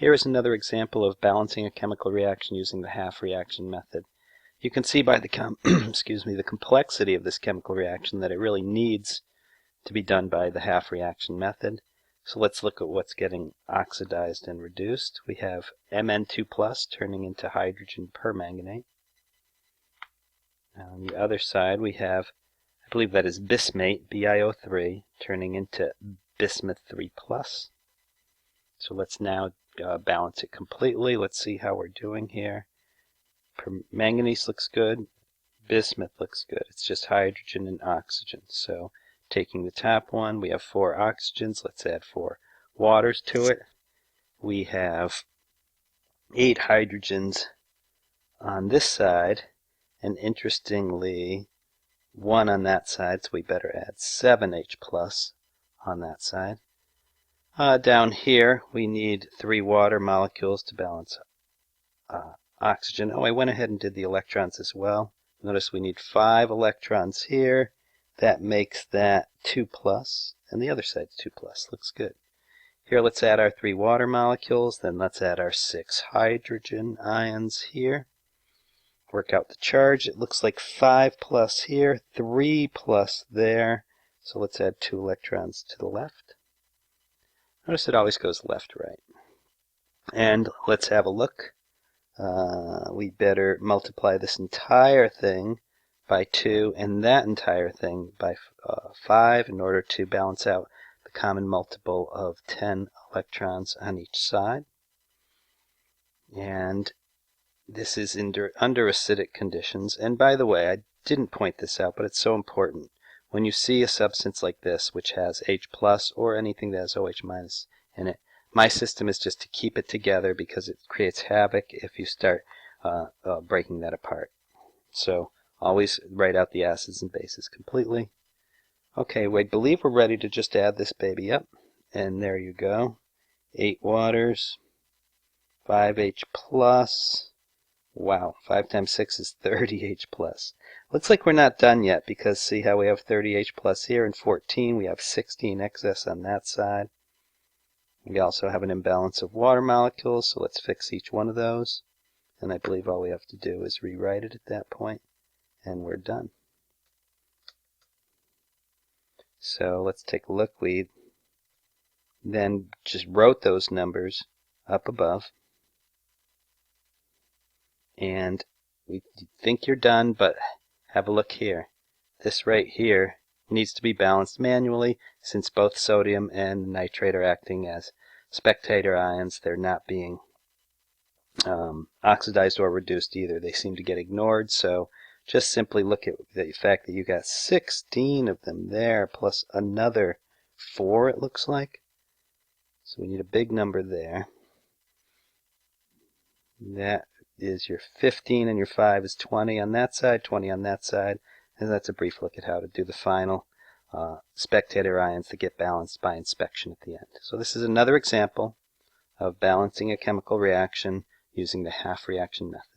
Here is another example of balancing a chemical reaction using the half reaction method. You can see by the the complexity of this chemical reaction that it really needs to be done by the half reaction method. So let's look at what's getting oxidized and reduced. We have Mn2+ turning into hydrogen permanganate. On the other side we have, I believe that is bismate, BiO3, turning into bismuth 3+. So let's now balance it completely. Let's see how we're doing here. Manganese looks good. Bismuth looks good. It's just hydrogen and oxygen. So taking the top one, we have 4 oxygens. Let's add 4 waters to it. We have 8 hydrogens on this side, and interestingly 1 on that side, so we better add 7H+ on that side. Down here we need 3 water molecules to balance oxygen. Oh, I went ahead and did the electrons as well. Notice we need 5 electrons here. That makes that 2+, and the other side's 2+. Looks good. Here let's add our 3 water molecules, then let's add our 6 hydrogen ions here. Work out the charge. It looks like 5+ here, 3+ there. So let's add 2 electrons to the left. Notice it always goes left-right. And let's have a look. We better multiply this entire thing by 2 and that entire thing by 5 in order to balance out the common multiple of 10 electrons on each side. And this is under acidic conditions. And by the way, I didn't point this out, but it's so important. When you see a substance like this, which has H+ or anything that has OH- in it, my system is just to keep it together because it creates havoc if you start breaking that apart. So always write out the acids and bases completely. Okay, I believe we're ready to just add this baby up. And there you go. 8 waters, 5H+. Wow, 5 times 6 is 30H+. Looks like we're not done yet because see how we have 30H+ here and 14. We have 16 excess on that side. We also have an imbalance of water molecules, so let's fix each one of those. And I believe all we have to do is rewrite it at that point, and we're done. So let's take a look. We then just wrote those numbers up above. And we think you're done, but have a look here. This right here needs to be balanced manually since both sodium and nitrate are acting as spectator ions. They're not being oxidized or reduced either. They seem to get ignored, so just simply look at the fact that you got 16 of them there plus another 4 it looks like. So we need a big number there. That is your 15 and your 5 is 20 on that side, 20 on that side, and that's a brief look at how to do the final spectator ions that get balanced by inspection at the end. So this is another example of balancing a chemical reaction using the half reaction method.